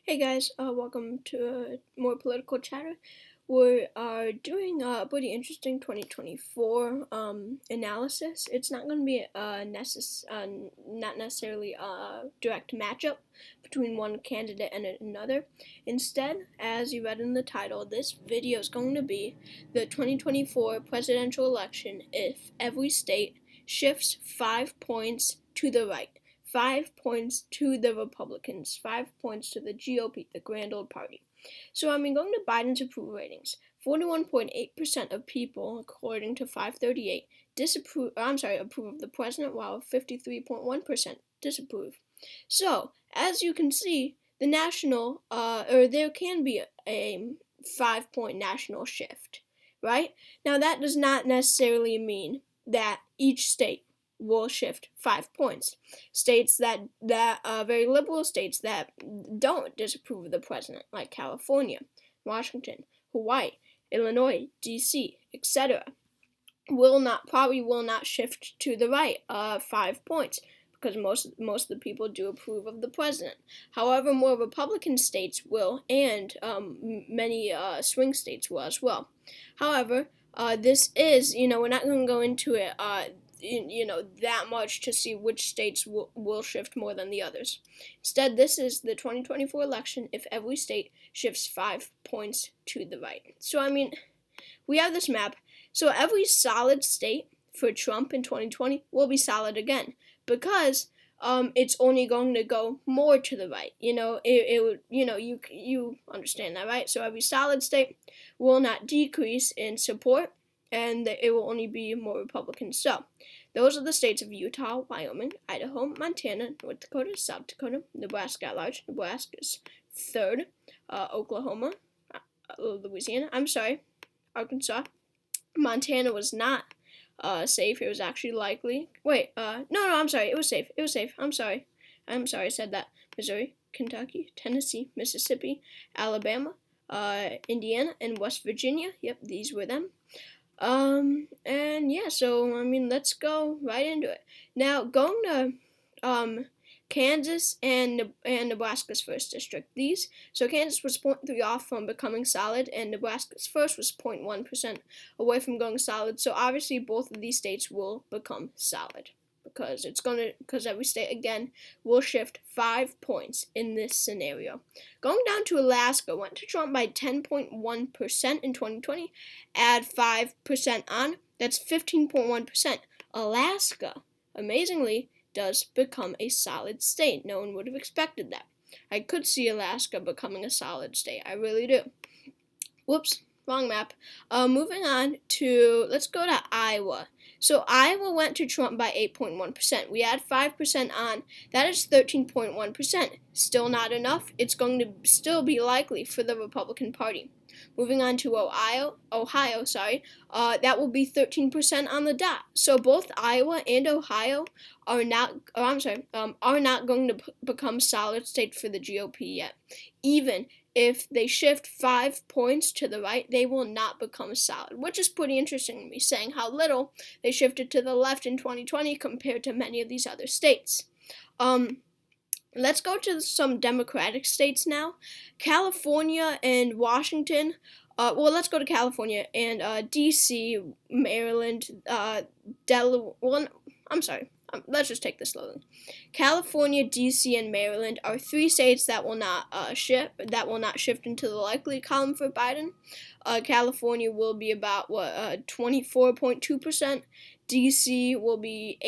Hey guys, welcome to more political chatter. We are doing a pretty interesting 2024 analysis. It's not going to be not necessarily a direct matchup between one candidate and another. Instead, as you read in the title, this video is going to be the 2024 presidential election if every state shifts 5 points to the right. 5 points to the Republicans, 5 points to the GOP, the Grand Old Party. So going to Biden's approval ratings. 41.8% of people, according to 538, approve of the president, while 53.1% disapprove. So, as you can see, the there can be a 5-point national shift, right? Now, that does not necessarily mean that each state will shift 5 points. States that very liberal states that don't disapprove of the president, like California, Washington, Hawaii, Illinois, D.C., etc., probably will not shift to the right 5 points, because most of the people do approve of the president. However, more Republican states will, and many swing states will as well. However, this is, we're not going to go into it that much to see which states will shift more than the others. Instead, this is the 2024 election if every state shifts 5 points to the right. So, we have this map. So every solid state for Trump in 2020 will be solid again, because it's only going to go more to the right. You understand that, right? So every solid state will not decrease in support, and it will only be more Republicans. So those are the states of Utah, Wyoming, Idaho, Montana, North Dakota, South Dakota, Nebraska at large. Nebraska's third. Oklahoma, Louisiana, Arkansas. Montana was not safe. It was actually likely. It was safe. I'm sorry, I said that. Missouri, Kentucky, Tennessee, Mississippi, Alabama, Indiana, and West Virginia. Yep, these were them. Let's go right into it. Now, going to Kansas and Nebraska's first district. So Kansas was 0.3 off from becoming solid, and Nebraska's first was 0.1% away from going solid. So obviously both of these states will become solid, because every state again will shift 5 points in this scenario. Going down to Alaska, went to Trump by 10.1% in 2020. Add 5% on, that's 15.1%. Alaska, amazingly, does become a solid state. No one would have expected that. I could see Alaska becoming a solid state. I really do. Whoops, wrong map. Moving on to, let's go to Iowa. So Iowa went to Trump by 8.1%. We add 5% on, that is 13.1%. Still not enough. It's going to still be likely for the Republican Party. Moving on to Ohio, that will be 13% on the dot. So both Iowa and Ohio are not going to become solid states for the GOP yet. Even if they shift 5 points to the right, they will not become solid, which is pretty interesting to me, saying how little they shifted to the left in 2020 compared to many of these other states. Let's go to some Democratic states now. California and Washington. Let's go to California and D.C., Maryland, Delaware. Let's just take this slowly. California, D.C., and Maryland are 3 states that will not shift into the likely column for Biden. California will be about 24.2%. D.C. will be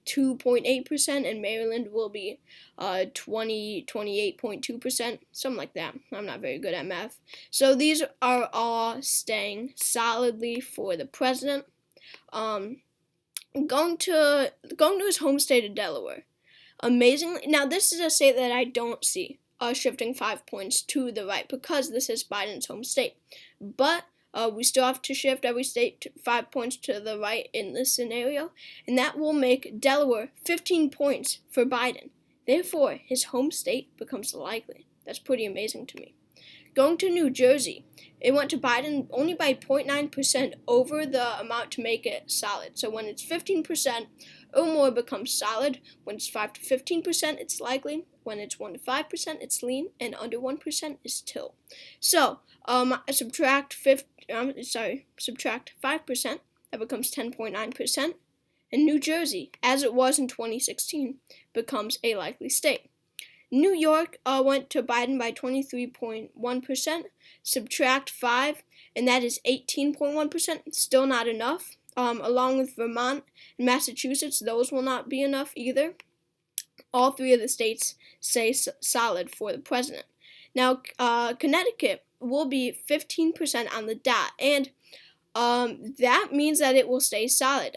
82.8%, and Maryland will be 28.2%, something like that. I'm not very good at math. So these are all staying solidly for the president. Going to his home state of Delaware. Amazingly, now this is a state that I don't see shifting 5 points to the right, because this is Biden's home state. But we still have to shift every state 5 points to the right in this scenario, and that will make Delaware 15 points for Biden. Therefore, his home state becomes likely. That's pretty amazing to me. Going to New Jersey, it went to Biden only by 0.9% over the amount to make it solid. So when it's 15% or more, it becomes solid. When it's 5 to 15%, it's likely. When it's 1 to 5%, it's lean, and under 1% is till. So, subtract 5%, that becomes 10.9%. And New Jersey, as it was in 2016, becomes a likely state. New York went to Biden by 23.1%. Subtract 5, and that is 18.1%. Still not enough. Along with Vermont and Massachusetts, those will not be enough either. All three of the states stay solid for the president. Now, Connecticut will be 15% on the dot, and that means that it will stay solid.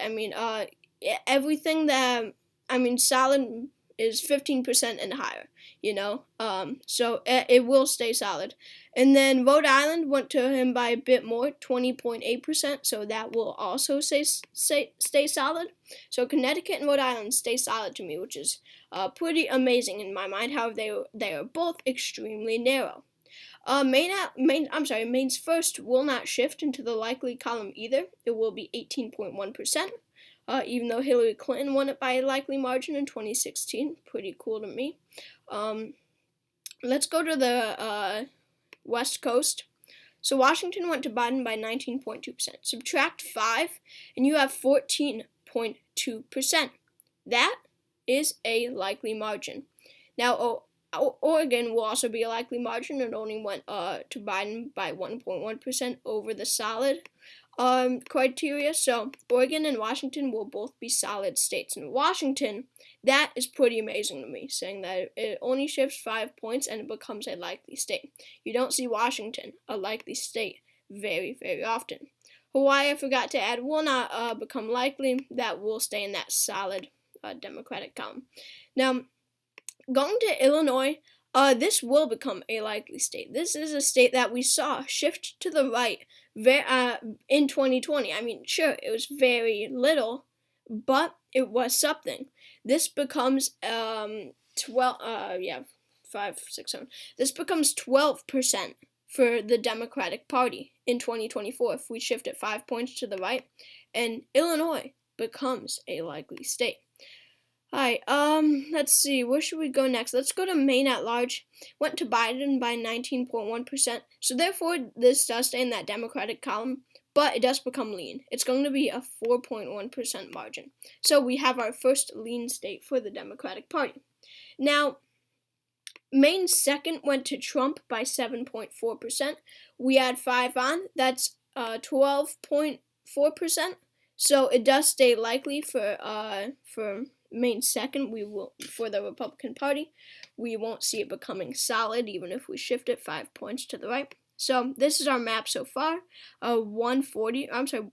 Solid is 15% and higher, so it will stay solid. And then Rhode Island went to him by a bit more, 20.8%, so that will also stay solid. So Connecticut and Rhode Island stay solid to me, which is pretty amazing in my mind. However, they are both extremely narrow. Maine's first will not shift into the likely column either. It will be 18.1%. Even though Hillary Clinton won it by a likely margin in 2016. Pretty cool to me. Let's go to the West Coast. So Washington went to Biden by 19.2%. Subtract 5, and you have 14.2%. That is a likely margin. Now, Oregon will also be a likely margin. It only went to Biden by 1.1% over the solid criteria. So Oregon and Washington will both be solid states. And Washington, that is pretty amazing to me, saying that it only shifts 5 points and it becomes a likely state. You don't see Washington, a likely state, very, very often. Hawaii, I forgot to add, will not become likely. That will stay in that solid Democratic column. Now, going to Illinois, this will become a likely state. This is a state that we saw shift to the right in 2020. Sure, it was very little, but it was something. This becomes 12% for the Democratic Party in 2024 if we shift it 5 points to the right, and Illinois becomes a likely state. Alright, let's see, where should we go next? Let's go to Maine at large. Went to Biden by 19.1%, so therefore this does stay in that Democratic column, but it does become lean. It's going to be a 4.1% margin. So we have our first lean state for the Democratic Party. Now, Maine's second went to Trump by 7.4%. We add 5 on, that's 12.4%. So it does stay likely for Maine's second. We will, for the Republican Party, we won't see it becoming solid even if we shift it 5 points to the right. So this is our map so far. 140.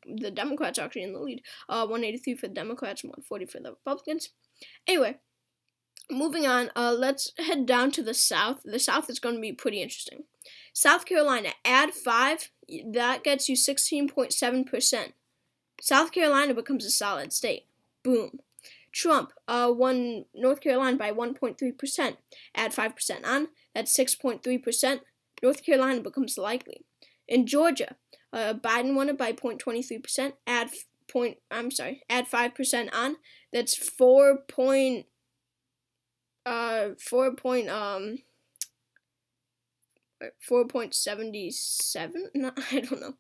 The Democrats are actually in the lead. 183 for the Democrats, 140 for the Republicans. Anyway, moving on. Let's head down to the South. The South is going to be pretty interesting. South Carolina, add 5. That gets you 16.7%. South Carolina becomes a solid state. Boom. Trump won North Carolina by 1.3%. Add 5% on. That's 6.3%. North Carolina becomes likely. In Georgia, Biden won it by 0.23%. Add 5% on. That's 4.77. No, I don't know.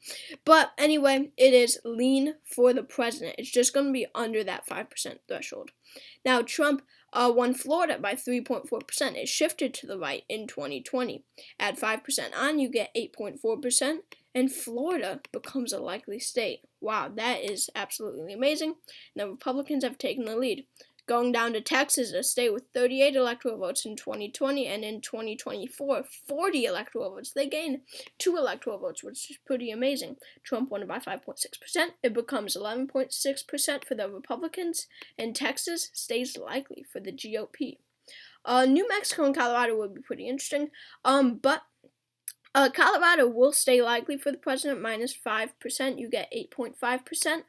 But anyway, it is lean for the president. It's just going to be under that 5% threshold. Now, Trump won Florida by 3.4%. It shifted to the right in 2020. Add 5% on, you get 8.4%, and Florida becomes a likely state. Wow, that is absolutely amazing. The Republicans have taken the lead. Going down to Texas, a state with 38 electoral votes in 2020, and in 2024, 40 electoral votes. They gained 2 electoral votes, which is pretty amazing. Trump won it by 5.6%. It becomes 11.6% for the Republicans, and Texas stays likely for the GOP. New Mexico and Colorado would be pretty interesting, but Colorado will stay likely for the president, minus 5%. You get 8.5%.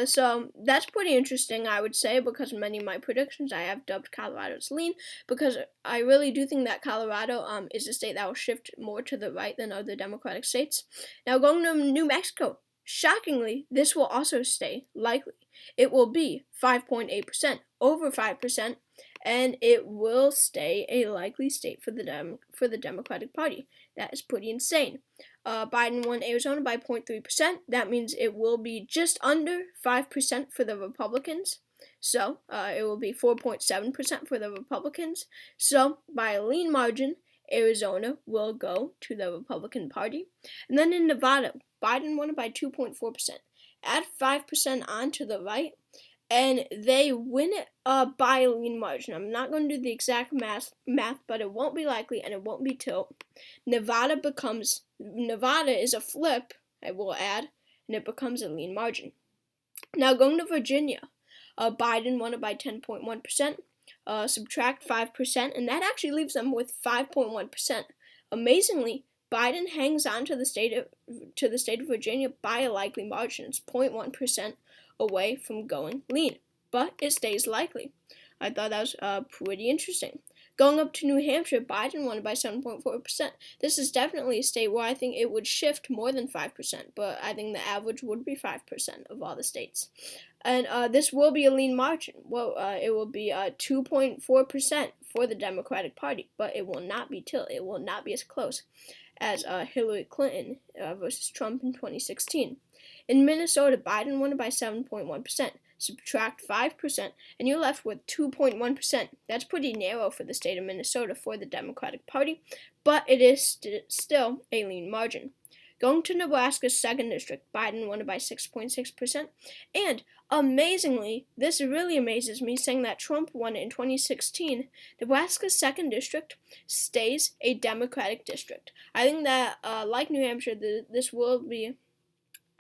So that's pretty interesting, I would say, because in many of my predictions I have dubbed Colorado as lean, because I really do think that Colorado is a state that will shift more to the right than other Democratic states. Now, going to New Mexico, shockingly, this will also stay likely. It will be 5.8%, over 5%, and it will stay a likely state for the Democratic Party. That is pretty insane. Biden won Arizona by 0.3%. That means it will be just under 5% for the Republicans. So it will be 4.7% for the Republicans. So by a lean margin, Arizona will go to the Republican Party. And then in Nevada, Biden won it by 2.4%. Add 5% on to the right, and they win it by a lean margin. I'm not going to do the exact math, but it won't be likely, and it won't be tilt. Nevada is a flip, I will add, and it becomes a lean margin. Now going to Virginia, Biden won it by 10.1%. Subtract 5%, and that actually leaves them with 5.1%. Amazingly, Biden hangs on to the state of Virginia by a likely margin. It's 0.1% away from going lean, but it stays likely. I thought that was pretty interesting. Going up to New Hampshire, Biden won by 7.4%. This is definitely a state where I think it would shift more than 5%, but I think the average would be 5% of all the states. And this will be a lean margin. Well, it will be 2.4% for the Democratic Party, but it will not be tilt. It will not be as close as Hillary Clinton versus Trump in 2016. In Minnesota, Biden won by 7.1%. Subtract 5%, and you're left with 2.1%. That's pretty narrow for the state of Minnesota for the Democratic Party, but it is still a lean margin. Going to Nebraska's 2nd district, Biden won by 6.6%. And amazingly, this really amazes me, saying that Trump won it in 2016, Nebraska's 2nd district stays a Democratic district. I think that, like New Hampshire, this will be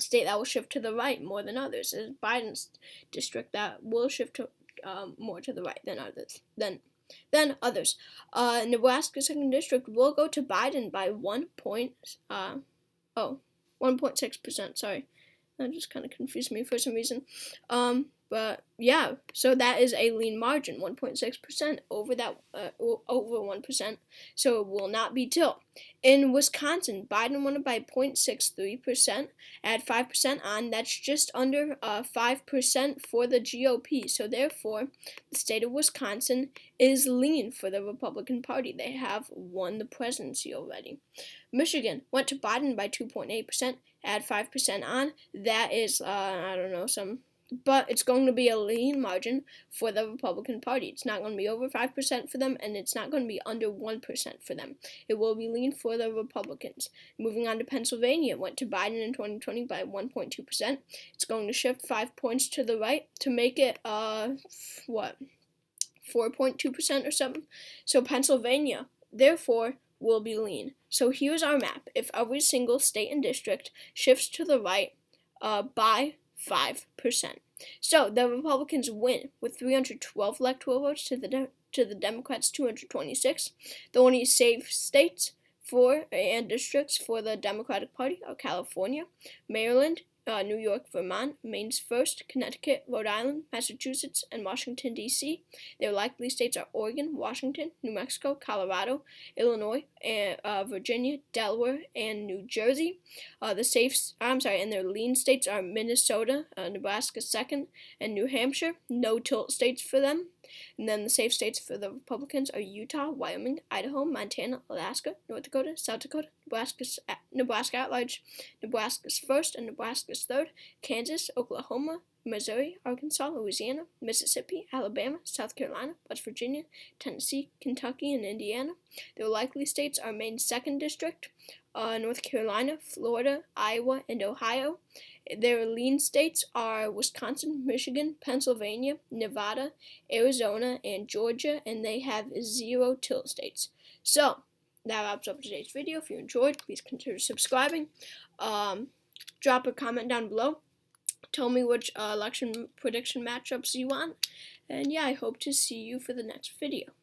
state that will shift to the right more than others. It's Biden's district that will shift to, more to the right than others. Nebraska's 2nd district will go to Biden by 1.6%. Sorry, that just kind of confused me for some reason. But yeah, so that is a lean margin, 1.6% over that, over 1%. So it will not be tilt. In Wisconsin, Biden won it by 0.63%. Add 5% on. That's just under 5% for the GOP. So therefore, the state of Wisconsin is lean for the Republican Party. They have won the presidency already. Michigan went to Biden by 2.8%. Add 5% on. That is, but it's going to be a lean margin for the Republican Party. It's not going to be over 5% for them, and it's not going to be under 1% for them. It will be lean for the Republicans. Moving on to Pennsylvania, it went to Biden in 2020 by 1.2%. It's going to shift 5 points to the right to make it, 4.2% or something. So Pennsylvania, therefore, will be lean. So here's our map. If every single state and district shifts to the right by 5%. So the Republicans win with 312 electoral votes to the Democrats' 226. The only safe states and districts for the Democratic Party are California, Maryland, New York, Vermont, Maine's 1st, Connecticut, Rhode Island, Massachusetts, and Washington, D.C. Their likely states are Oregon, Washington, New Mexico, Colorado, Illinois, Virginia, Delaware, and New Jersey. And their lean states are Minnesota, Nebraska 2nd, and New Hampshire. No tilt states for them. And then the safe states for the Republicans are Utah, Wyoming, Idaho, Montana, Alaska, North Dakota, South Dakota, Nebraska at large, Nebraska's 1st and Nebraska's 3rd, Kansas, Oklahoma, Missouri, Arkansas, Louisiana, Mississippi, Alabama, South Carolina, West Virginia, Tennessee, Kentucky, and Indiana. Their likely states are Maine's 2nd district, North Carolina, Florida, Iowa, and Ohio. Their lean states are Wisconsin, Michigan, Pennsylvania, Nevada, Arizona, and Georgia, and they have 0 tilt states. So that wraps up today's video. If you enjoyed, please consider subscribing. Drop a comment down below. Tell me which election prediction matchups you want. And yeah, I hope to see you for the next video.